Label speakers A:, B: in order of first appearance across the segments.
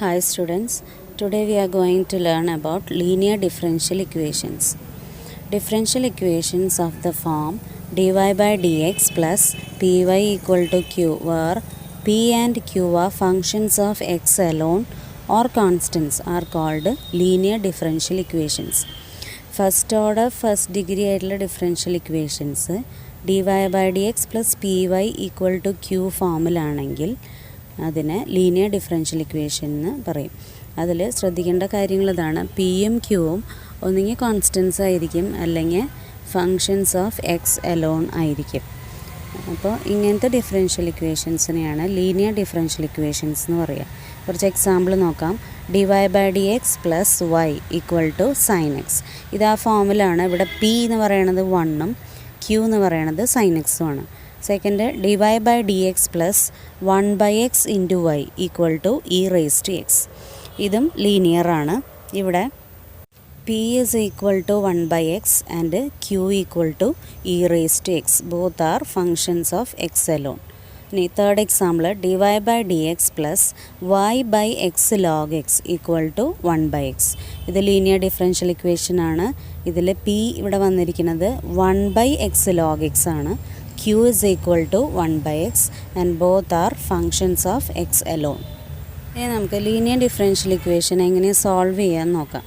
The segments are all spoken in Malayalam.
A: Hi students, today we are going to learn about linear differential equations. Differential equations of the form dy by dx plus py equal to q, where p and q are functions of x alone or constants, are called linear differential equations. First order first degree ആയിട്ടുള്ള differential equations dy by dx plus py equal to q ഫോമിലാണെങ്കിൽ അതിനെ ലീനിയർ ഡിഫറൻഷ്യൽ ഇക്വേഷൻ എന്ന് പറയും. അതിൽ ശ്രദ്ധിക്കേണ്ട കാര്യങ്ങൾ ഇതാണ്: പിയും ക്യൂവും ഒന്നുകിൽ കോൺസ്റ്റൻസ് ആയിരിക്കും, അല്ലെങ്കിൽ ഫങ്ഷൻസ് ഓഫ് എക്സ് അലോൺ ആയിരിക്കും. അപ്പോൾ ഇങ്ങനത്തെ ഡിഫറൻഷ്യൽ ഇക്വേഷൻസിനെയാണ് ലീനിയർ ഡിഫറൻഷ്യൽ ഇക്വേഷൻസ് എന്ന് പറയുക. കുറച്ച് എക്സാമ്പിൾ നോക്കാം. dy by dx plus y equal to sine x. ഇത് ആ ഫോമിലാണ്. ഇവിടെ പി എന്ന് പറയുന്നത് 1ഉം ക്യൂ എന്ന് പറയുന്നത് സൈൻ എക്സും ആണ്. Second, dy by dx plus 1 by x into y equal to e raise to x. ഇതും ലീനിയറാണ്. ഇവിടെ p is equal to 1 by x and q equal to e raised to x. Both are functions of x alone. ഇനി third example, dy by dx plus y by x log x equal to 1 by x. ഇത് ലീനിയർ ഡിഫറൻഷ്യൽ ഇക്വേഷൻ ആണ്. ഇതിൽ p ഇവിടെ വന്നിരിക്കുന്നത് 1 by x log x ആണ്. q is equal to 1 by x and both are functions of x alone. ഇനി നമുക്ക് ലീനിയർ ഡിഫറൻഷ്യൽ ഇക്വേഷൻ എങ്ങനെ സോൾവ് ചെയ്യാൻ നോക്കാം.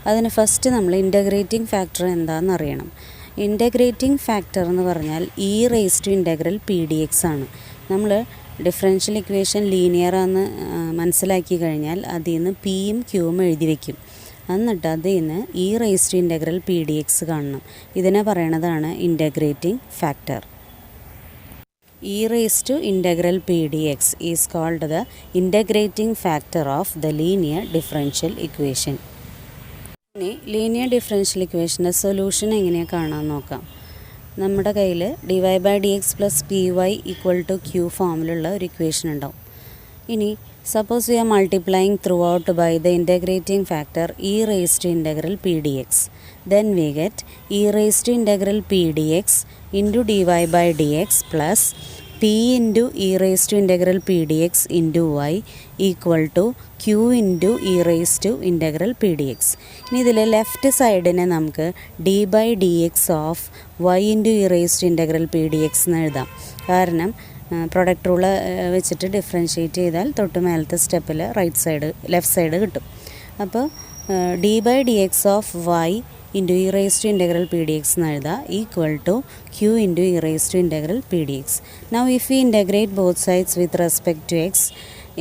A: അതിന് ഫസ്റ്റ് നമ്മൾ ഇൻ്റഗ്രേറ്റിംഗ് ഫാക്ടർ എന്താണെന്ന് അറിയണം. ഇൻ്റഗ്രേറ്റിംഗ് ഫാക്ടർ എന്ന് പറഞ്ഞാൽ e raise to integral p d x ആണ്. നമ്മൾ ഡിഫറൻഷ്യൽ ഇക്വേഷൻ ലീനിയറാന്ന് മനസ്സിലാക്കി കഴിഞ്ഞാൽ അതിൽ നിന്ന് പിയും ക്യൂവും എഴുതി വയ്ക്കും. എന്നിട്ട് അതിൽ നിന്ന് e raise to integral p d x കാണണം. ഇതിനെ പറയണതാണ് integrating factor. e raised to integral p dx is called the integrating factor of the linear differential equation. ഇനി ലീനിയർ ഡിഫറൻഷ്യൽ ഇക്വേഷൻ്റെ സൊല്യൂഷൻ എങ്ങനെയാണ് കാണാൻ നോക്കാം. നമ്മുടെ കയ്യിൽ dy by dx plus p y equal to q ഫോമിലുള്ള ഒരു ഇക്വേഷൻ ഉണ്ടാവും. ഇനി suppose we are multiplying throughout by the integrating factor e raise to integral p d x. Then we get e raise to integral p d x into dy by dx plus p into e raise to integral p d x into Y equal to q into e raise to integral p d x. ഇനി ഇതിൽ ലെഫ്റ്റ് സൈഡിനെ നമുക്ക് d by d x of y into e raise to integral p d x എന്ന് എഴുതാം. കാരണം പ്രൊഡക്റ്റ് റൂൾ വെച്ചിട്ട് ഡിഫറൻഷ്യേറ്റ് ചെയ്താൽ തൊട്ട് മേലത്തെ സ്റ്റെപ്പിൽ ലെഫ്റ്റ് സൈഡ് കിട്ടും. അപ്പോൾ d by d x of y into e raise to integral p d x എന്ന് എഴുതാം equal to q into e raise to integral p d x. Now if you integrate both sides with respect to x,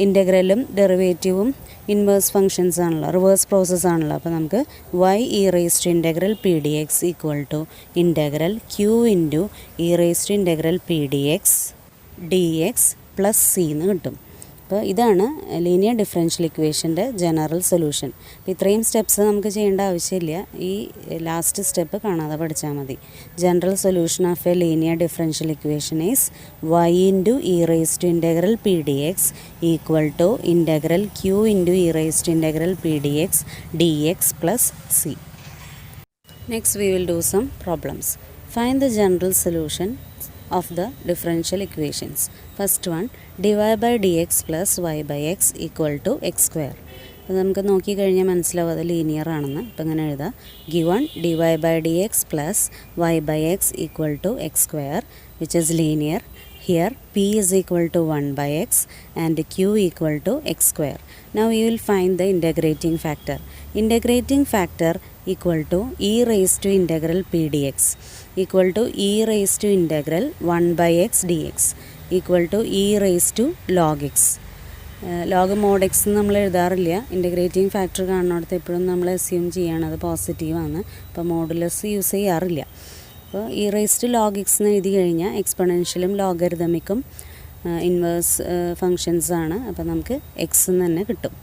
A: ഇൻ്റഗ്രലും ഡെറിവേറ്റീവും ഇൻവേഴ്സ് ഫങ്ഷൻസ് ആണല്ലോ, റിവേഴ്സ് പ്രോസസ് ആണല്ലോ. അപ്പോൾ നമുക്ക് y e raise to integral p d x equal to integral q into e raise to integral p d x d x plus C എന്ന് കിട്ടും. അപ്പോൾ ഇതാണ് ലീനിയർ ഡിഫറൻഷ്യൽ ഇക്വേഷൻ്റെ ജനറൽ സൊല്യൂഷൻ. അപ്പോൾ ഇത്രയും സ്റ്റെപ്സ് നമുക്ക് ചെയ്യേണ്ട ആവശ്യമില്ല. ഈ ലാസ്റ്റ് സ്റ്റെപ്പ് കാണാതെ പഠിച്ചാൽ മതി. General solution of a linear differential equation is y into e raise to integral p d x equal to integral q into e raise to integral p d x d x plus c. Next we will do some problems. Find the general solution of the differential equations. First one, dy by dx plus y by x equal to x square. അപ്പോൾ നമുക്ക് നോക്കിക്കഴിഞ്ഞാൽ മനസ്സിലാവും അത് ലീനിയർ ആണെന്ന്. അപ്പോൾ ഇങ്ങനെ എഴുതാം: given dy by dx plus y by x equal to x square which is linear. Here p is equal to 1 by x and q equal to x square. Now you will find the integrating factor. Integrating factor equal to e raised to integral p dx equal to e raised to integral 1 by x dx equal to e raised to log x. Log mode X നമ്മൾ എഴുതാറില്ല. ഇൻ്റഗ്രേറ്റിംഗ് ഫാക്ടർ കാണുന്നിടത്ത് എപ്പോഴും നമ്മൾ അസ്യൂം ചെയ്യാണ് അത് പോസിറ്റീവാണ്. അപ്പോൾ മോഡുലസ് യൂസ് ചെയ്യാറില്ല. അപ്പോൾ e raise to log x എന്ന് എഴുതി കഴിഞ്ഞാൽ എക്സ്പൊണൻഷ്യലും ലോഗരിതമിക്കും ഇൻവേഴ്സ് ഫങ്ഷൻസ് ആണ്. അപ്പോൾ നമുക്ക് എക്സ് എന്ന് തന്നെ കിട്ടും.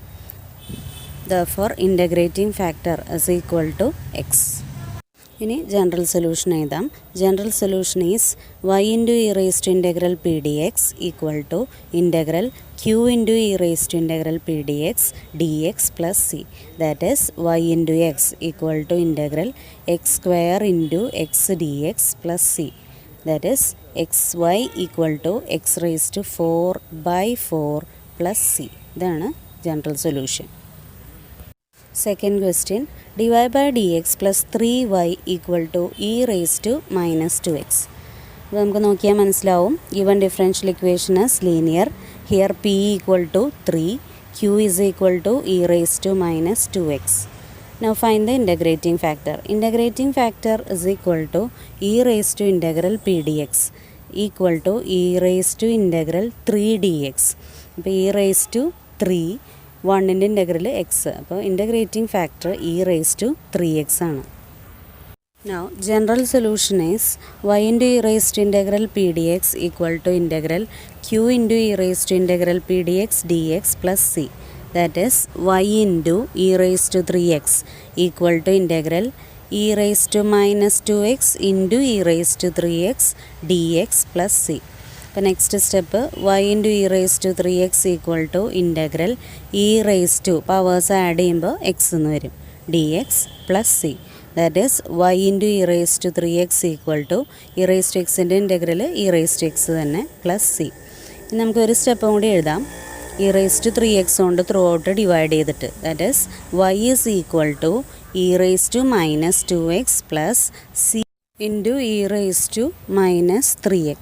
A: Therefore integrating factor is equal to x. ഇനി ജനറൽ സൊല്യൂഷൻ എഴുതാം. General solution is y into e raise to integral p d x equal to integral q into e raise to integral p d x d x plus c. That is y into x equal to integral x square into x d x plus c. That is x y equal to x raise to 4 by 4 plus c. ഇതാണ് general solution. Second question, dy by dx plus 3y equal to e raised to minus 2x. അപ്പോൾ നമുക്ക് നോക്കിയാൽ മനസ്സിലാവും, given differential equation is linear. Here p equal to 3, q is equal to e raised to minus 2x. Now find the integrating factor. Integrating factor is equal to e raised to integral p dx equal to e raised to integral 3 dx. അപ്പോൾ e raised to 3, 1ൻ്റെ ഇൻ്റഗ്രൽ എക്സ്, അപ്പോൾ integrating factor e raised to 3x ആണ്. Now general solution is y into e raised to integral p dx equal to integral q into e raised to integral p dx dx plus c. That is y into e raised to 3x equal to integral e raised to minus 2x into e raised to 3x dx plus c. അപ്പോൾ next step y into e raised to 3x equal to integral e raised to powers add ചെയ്യുമ്പോൾ x എന്ന് വരും dx plus c. That is y into e raised to 3x equal to e raised to xൻ്റെ ഇൻ്റഗ്രൽ e raised to x തന്നെ പ്ലസ് c. ഇനി നമുക്കൊരു സ്റ്റെപ്പും കൂടി എഴുതാം, e raised to 3x കൊണ്ട് ത്രൂ ഔട്ട് ഡിവൈഡ് ചെയ്തിട്ട്. That is y is equal to e raised to minus 2x plus c into e raised to minus 3x.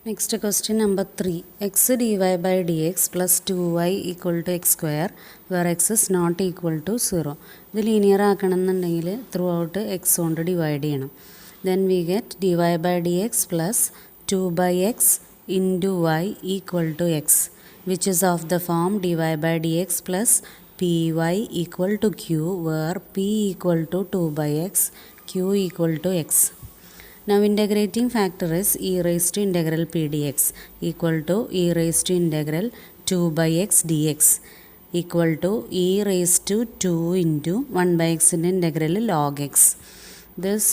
A: Next question number 3, x dy by dx plus 2y equal to x square where x is not equal to 0. ഇത് ലീനിയർ ആക്കണം എന്നുണ്ടെങ്കിൽ ത്രൂ ഔട്ട് എക്സ് കൊണ്ട് ഡിവൈഡ് ചെയ്യണം. Then we get dy by dx plus 2 by x into y equal to x, which is of the form dy by dx plus py equal to q where p equal to 2 by x, q equal to x. Now integrating factor is e raised to integral p dx equal to e raised to integral 2 by x dx equal to e raised to 2 into 1 by x in integral log x. This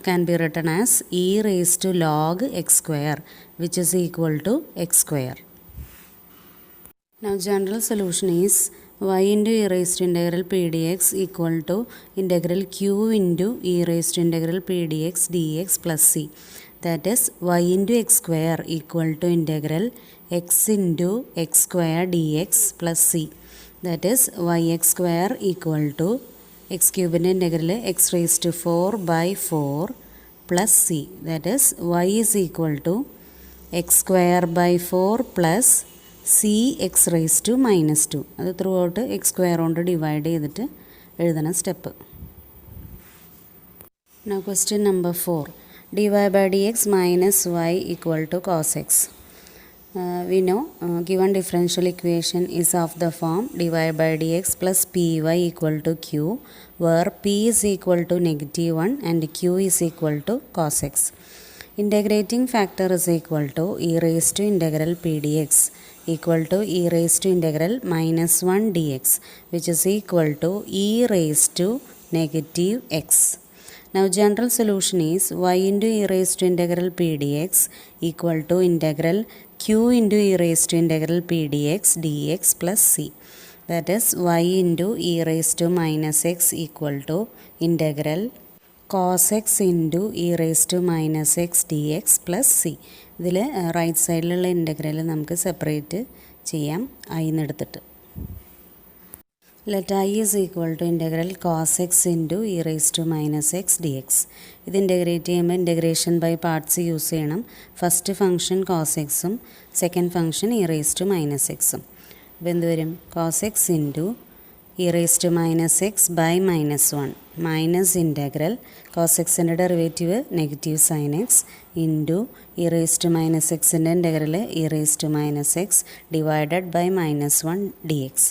A: can be written as e raised to log x square, which is equal to x square. Now general solution is y into e raised to integral p dx equal to integral q into e raised to integral p dx dx plus c. That is y into x square equal to integral x into x square dx plus c. That is yx square equal to x cube in integral x raised to 4 by 4 plus c. That is y is equal to x square by 4 plus c x raised to minus 2. അത് ത്രൂ ഔട്ട് എക്സ് സ്ക്വയർ കൊണ്ട് ഡിവൈഡ് ചെയ്തിട്ട് എഴുതണ step. Now question number 4, dy by dx minus y equal to cos x. We know given differential equation is of the form dy by dx plus py equal to q where p is equal to -1 and q is equal to cos x. Integrating factor is equal to e raised to integral p dx equal to e raised to integral minus 1 dx, which is equal to e raised to negative x. Now general solution is y into e raised to integral p dx equal to integral q into e raised to integral p dx dx plus c. That is y into e raised to minus x equal to integral cos x into e raised to minus x dx plus c. ഇതിൽ റൈറ്റ് സൈഡിലുള്ള ഇൻ്റഗ്രൽ നമുക്ക് സെപ്പറേറ്റ് ചെയ്യാം ഐ എന്നെടുത്തിട്ട്. Let I is equal to integral cos x into e raise to minus x d x. ഇത് ഇൻ്റഗ്രേറ്റ് ചെയ്യുമ്പോൾ ഇൻ്റഗ്രേഷൻ ബൈ പാർട്സ് യൂസ് ചെയ്യണം. ഫസ്റ്റ് ഫംഗ്ഷൻ കോസ് എക്സും second function e raise to minus എക്സും. അപ്പോൾ എന്ത് വരും? Cos x into e raise to minus x by minus 1 minus integral cos എക്സിൻ്റെ derivative negative sine x into e raise to minus എക്സിൻ്റെ integral e raise to minus x divided by minus 1 d x.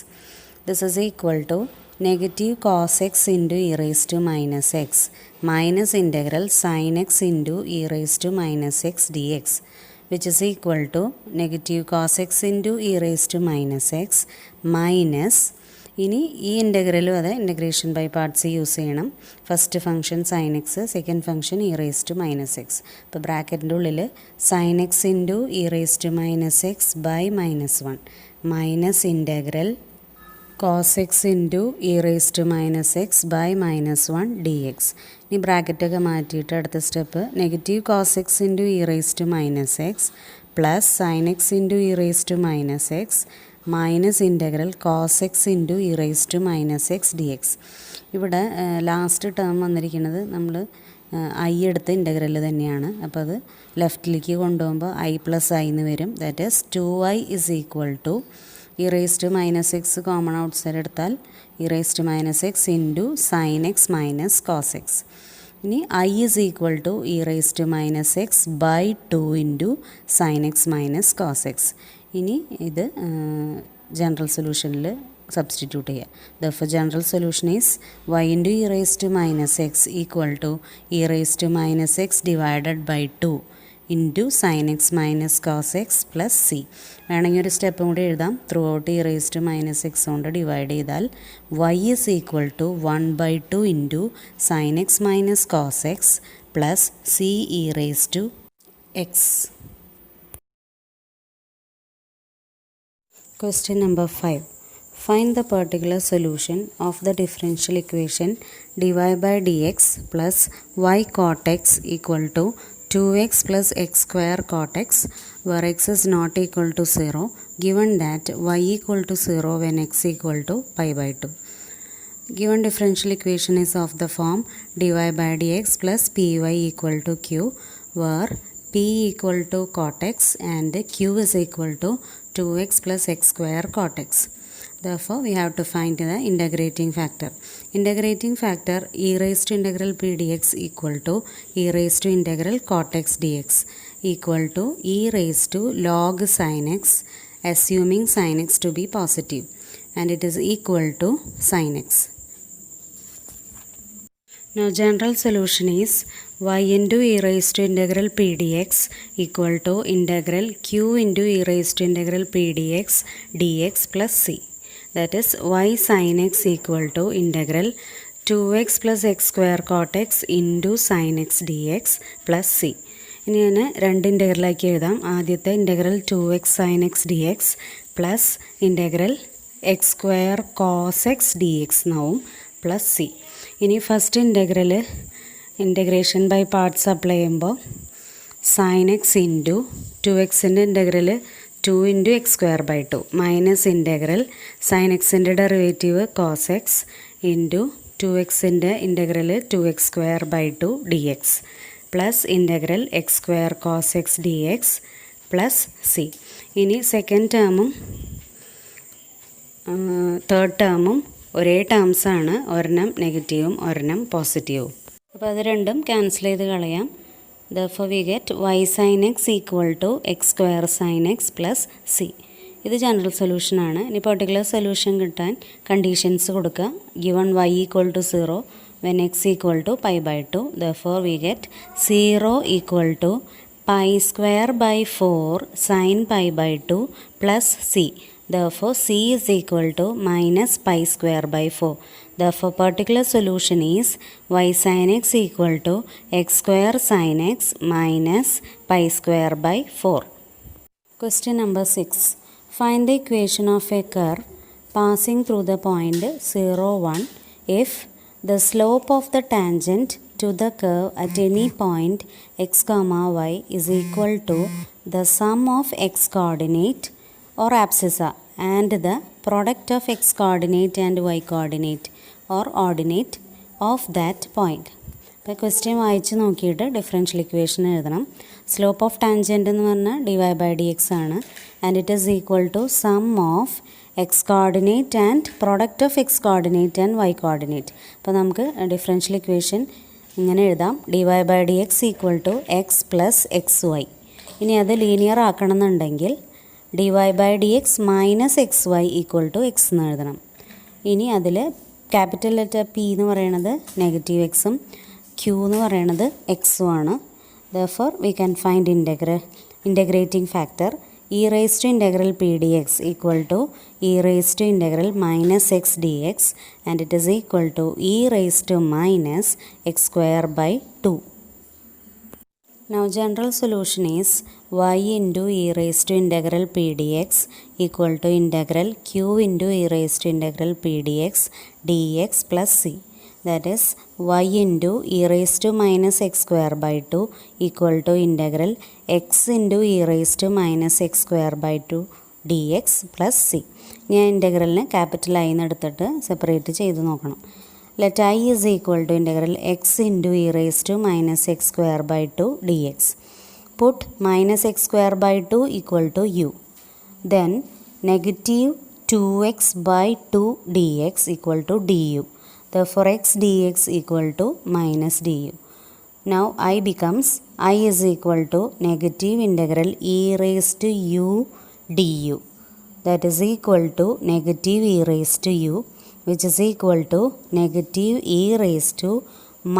A: This is equal to negative cos x into e raise to minus x minus integral sine x into e raise to minus x d x, which is equal to negative cos x into e raised to minus x minus ഇനി ഈ ഇൻ്റഗ്രലും അതെ ഇൻ്റഗ്രേഷൻ ബൈ പാർട്സ് യൂസ് ചെയ്യണം. First function sine x, second function e raise to minus x. അപ്പോൾ ബ്രാക്കറ്റിൻ്റെ ഉള്ളിൽ sine x into e raise to minus x by minus 1 minus integral cos x into e raise to minus x by minus 1 d x. ഇനി ബ്രാക്കറ്റൊക്കെ മാറ്റിയിട്ട് അടുത്ത step negative cos x into e raise to minus x plus sine x into e raise to minus x minus integral cos x into e raise to minus x d x. ഇവിടെ ലാസ്റ്റ് ടേം വന്നിരിക്കുന്നത് നമ്മൾ ഐ എടുത്ത ഇൻ്റഗ്രൽ തന്നെയാണ്. അപ്പോൾ അത് ലെഫ്റ്റിലേക്ക് കൊണ്ടുപോകുമ്പോൾ ഐ പ്ലസ് ഐ എന്ന് വരും. That is 2i is equal to e raise to minus x common outside എടുത്താൽ e raise to minus x into sine x minus cos x. ഇനി I is equal to e raise to minus x by 2 into sine x minus cos x. ഇനി ഇത് ജനറൽ സൊല്യൂഷനിൽ സബ്സ്റ്റിറ്റ്യൂട്ട് ചെയ്യുക. Therefore general solution is y into e raised to minus x equal to e raised to minus x divided by 2 into sin x minus cos x plus c. വേണമെങ്കിൽ ഒരു സ്റ്റെപ്പും കൂടി എഴുതാം. Throughout e raise to minus x കൊണ്ട് ഡിവൈഡ് ചെയ്താൽ y is equal to 1/2 into sin x minus cos x plus c e raised to x. Question number 5. Find the particular solution of the differential equation dy by dx plus y cot x equal to 2x plus x square cot x where x is not equal to 0 given that y equal to 0 when x equal to pi by 2. Given differential equation is of the form dy by dx plus py equal to q where p equal to cot x and q is equal to 2x plus x square cot x. Therefore, we have to find the integrating factor. Integrating factor e raised to integral p dx equal to e raised to integral cot x dx equal to e raised to log sin x, assuming sin x to be positive, and it is equal to sin x. Now general solution is y into e raised to integral p dx equal to integral q into e raised to integral p dx dx plus c. That is y sin x equal to integral 2x plus x square cot x into sin x dx plus c. ഇനി ഞാൻ രണ്ട് ഇൻ്റഗ്രലാക്കി എഴുതാം. ആദ്യത്തെ integral 2x sin x dx plus integral x square cos x d x എന്നാവും പ്ലസ് സി. ഇനി first integral integration by parts apply ചെയ്യുമ്പോൾ സൈൻ എക്സ് ഇൻറ്റു 2xൻ്റെ integral 2 into x square by 2 minus integral sine എക്സിൻ്റെ ഡെറിവേറ്റീവ് കോസ് എക്സ് ഇൻറ്റു 2xൻ്റെ integral 2x square by 2 d x plus integral x square cos x d x plus c. ഇനി സെക്കൻഡ് ടേമും തേർഡ് ടേമും ഒരേ ടേംസാണ്. ഒരെണ്ണം നെഗറ്റീവും ഒരെണ്ണം പോസിറ്റീവും. അപ്പോൾ അത് രണ്ടും ക്യാൻസൽ ചെയ്ത് കളയാം. Therefore we get y sin x equal to x square sin x plus c. ഇത് ജനറൽ സൊല്യൂഷൻ ആണ്. ഇനി പെർട്ടിക്കുലർ സൊല്യൂഷൻ കിട്ടാൻ കണ്ടീഷൻസ് കൊടുക്കുക. given y equal to 0 when x equal to pi by 2. Therefore we get 0 equal to pi square by 4 sin pi by 2 plus c. Therefore c is equal to minus pi square by 4. Therefore particular solution is y sin x equal to x square sin x minus pi square by 4. Question number 6. Find the equation of a curve passing through the point 0, 1 if the slope of the tangent to the curve at any point x comma y is equal to the sum of x coordinate or abscissa and the product of x coordinate and y coordinate or ordinate of that point. അപ്പോൾ ക്വസ്റ്റ്യൻ വായിച്ച് നോക്കിയിട്ട് ഡിഫറൻഷ്യൽ ഇക്വേഷൻ എഴുതണം. സ്ലോപ്പ് ഓഫ് ടാൻജൻറ്റ് എന്ന് പറഞ്ഞാൽ d y by d x ആണ്. And it is equal to sum of x coordinate and product of x coordinate and y coordinate. അപ്പോൾ നമുക്ക് ഡിഫറൻഷ്യൽ ഇക്വേഷൻ ഇങ്ങനെ എഴുതാം. D y by d x equal to x plus x y. ഇനി അത് ലീനിയർ ആക്കണം എന്നുണ്ടെങ്കിൽ d y by d x minus x y equal to X എന്ന് എഴുതണം. ഇനി അതിൽ ക്യാപിറ്റൽ ലെറ്റർ പി എന്ന് പറയുന്നത് നെഗറ്റീവ് എക്സും ക്യൂ എന്ന് പറയുന്നത് എക്സും ആണ്. Therefore we can find integrating factor e raised to integral p dx equal to e raised to integral minus x dx and it is equal to e raised to minus x square by 2. Now general solution is y into e raised to integral p dx equal to integral q into e raised to integral p dx dx plus c. That is y into e raised to minus x square by 2 equal to integral x into e raised to minus x square by 2 dx plus c. ഞാൻ ഇൻ്റഗ്രലിനെ ക്യാപിറ്റൽ ഐ എന്ന് എടുത്തിട്ട് സെപ്പറേറ്റ് ചെയ്ത് നോക്കണം. Let I is equal to integral x into e raise to minus x square by two d x. Put minus x square by two equal to u. Then negative 2x by 2 dx equal to du. Therefore x dx equal to minus du. Now I becomes I is equal to negative integral e raised to u du. That is equal to negative e raised to u, which is equal to negative e raised to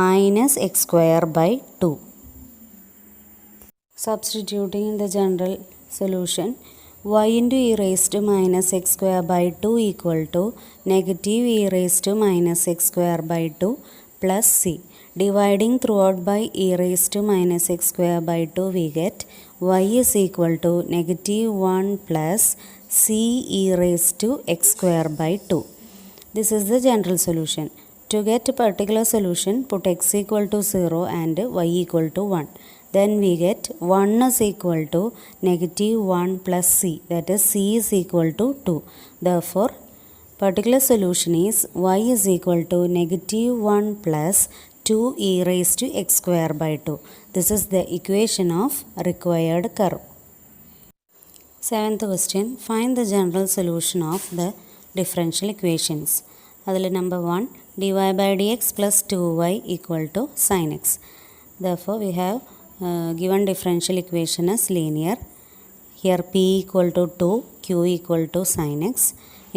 A: minus x square by 2. Substituting in the general solution, y into e raised to minus x square by 2 equal to negative e raised to minus x square by 2 plus c. Dividing throughout by e raised to minus x square by 2, we get y is equal to negative 1 plus c e raised to x square by 2. This is the general solution. To get a particular solution, put x equal to 0 and y equal to 1. Then we get 1 is equal to negative 1 plus c, that is c is equal to 2. Therefore, particular solution is y is equal to negative 1 plus 2 e raised to x square by 2. This is the equation of required curve. Seventh question, find the general solution of the differential equations. Adil number 1, dy by dx plus 2y equal to sin x. Therefore, we have given differential equation as linear. Here p equal to 2, q equal to sin x.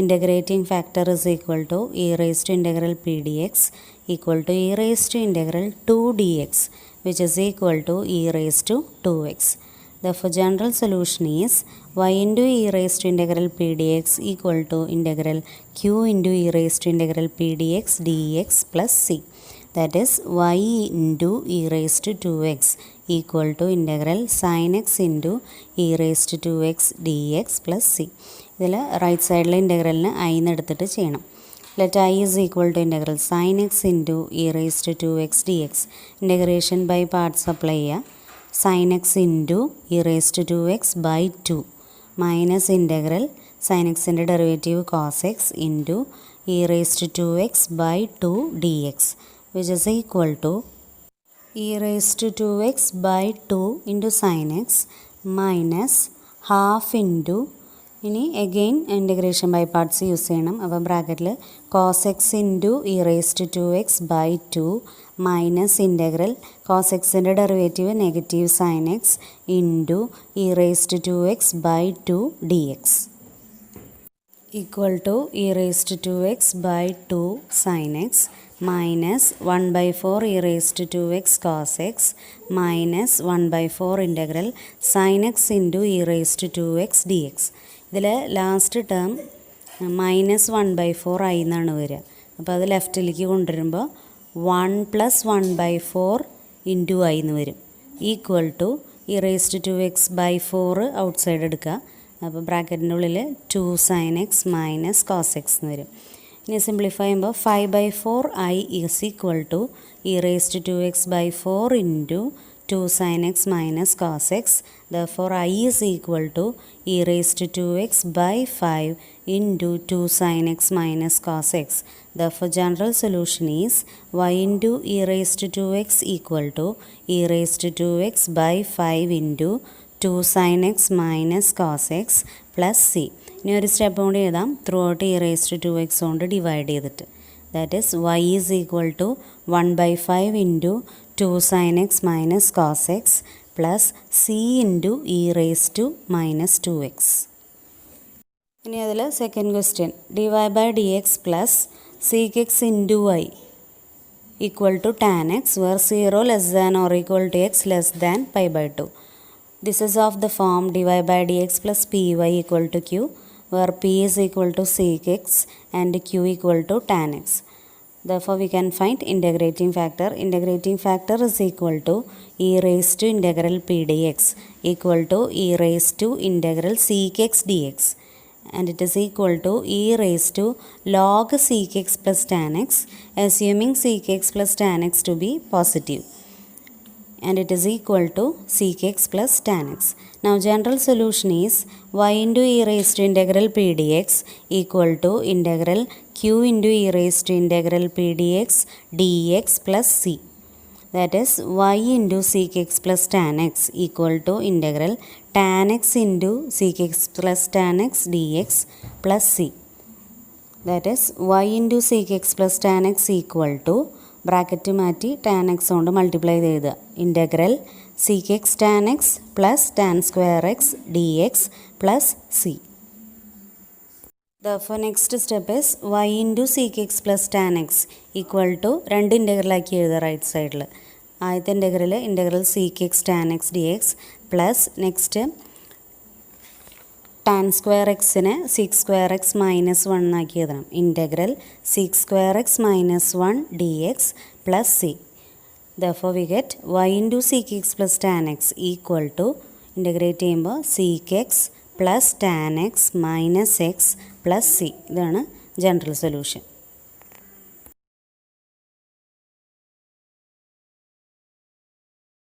A: Integrating factor is equal to e raised to integral p dx equal to e raised to integral 2 dx, which is equal to e raised to 2x. Therefore, general solution is y into e raised to integral p dx equal to integral q into e raised to integral p dx dx plus c. That is y into e raised to 2x equal to integral sin x into e raised to 2x dx plus c. ഇതിൽ റൈറ്റ് സൈഡിലെ ഇൻ്റഗ്രലിന് ഐ എന്ന് എടുത്തിട്ട് ചെയ്യണം. Let I is equal to integral sine x into e raise to 2x dx. Integration by parts apply ചെയ്യുക. Sine x into e raise to 2x by 2 minus integral sine എക്സിൻ്റെ derivative cos x into e raise to 2x by 2 dx, which is equal to e raised to 2x by 2 into sin x minus half into ഇനി again integration by parts use ചെയ്യണം. അപ്പോൾ ബ്രാക്കറ്റിൽ cos x into e raised to 2x by 2 minus integral cos xൻ്റെ derivative negative sin x into e raised to 2x by 2 dx equal to e raised to 2x by 2 sin x minus 1 by 4 e raised to 2x cos x minus 1 by 4 integral sin x into e raised to 2x dx. ഇതിൽ ലാസ്റ്റ് ടേം മൈനസ് 1 by 4 ആയി എന്നാണ് വരിക. അപ്പോൾ അത് ലെഫ്റ്റിലേക്ക് കൊണ്ടുവരുമ്പോൾ 1 plus 1 by 4 ഇൻറ്റു ആയി എന്ന് വരും. Equal to e raised to 2x by 4 out side എടുക്കുക. അപ്പോൾ ബ്രാക്കറ്റിൻ്റെ ഉള്ളിൽ 2 sin x minus cos x എന്ന് വരും. ഇനി സിംപ്ലിഫൈ ചെയ്യുമ്പോൾ 5 by 4 i is equal to e raised to 2x by 4 into 2 sin x minus cos x. Therefore, I is equal to e raised to 2x by 5 into 2 sin x minus cos x. Therefore, general solution is y into e raised to 2x equal to e raised to 2x by 5 into 2 sin x minus cos x plus c. ഇനി ഒരു സ്റ്റെപ്പ് കൊണ്ട് എഴുതാം. Throughout e raised to 2x കൊണ്ട് ഡിവൈഡ് ചെയ്തിട്ട്. That is y is equal to 1 by 5 into 2 sin x minus cos x plus c into e raised to minus 2x. ഇനി അതിൽ second question dy by dx plus sec x into y equal to tan x where 0 less than or equal to x less than pi by 2. This is of the form dy by dx plus py equal to q where p is equal to sec x and q equal to tan x. Therefore, we can find integrating factor. Integrating factor is equal to e raised to integral p dx equal to e raised to integral sec x dx, and it is equal to e raised to log sec x plus tan x, assuming sec x plus tan x to be positive. and it is equal to sec x plus tan x. Now general solution is y into e raised to integral p dx equal to integral q into e raised to integral p dx dx plus c. That is y into sec x plus tan x equal to integral tan x into sec x plus tan x dx plus c. That is y into sec x plus tan x equal to bracket മാറ്റി tan x കൊണ്ട് മൾട്ടിപ്ലൈ ചെയ്ത് integral sec x tan x plus tan square x dx plus c. Therefore next step is y into sec x plus tan x equal to രണ്ട് ഇൻ്റഗ്രലാക്കി എഴുതുക റൈറ്റ് സൈഡിൽ. ആദ്യത്തെ integral sec x tan x dx plus next tan square xനെ sec square x minus 1 ആക്കി എഴുതണം. Integral sec square x minus 1 dx plus c. Therefore we get y into sec x plus tan x equal to integrate ചെയ്യുമ്പോൾ sec x plus tan x minus x plus c. ഇതാണ് ജനറൽ സൊല്യൂഷൻ.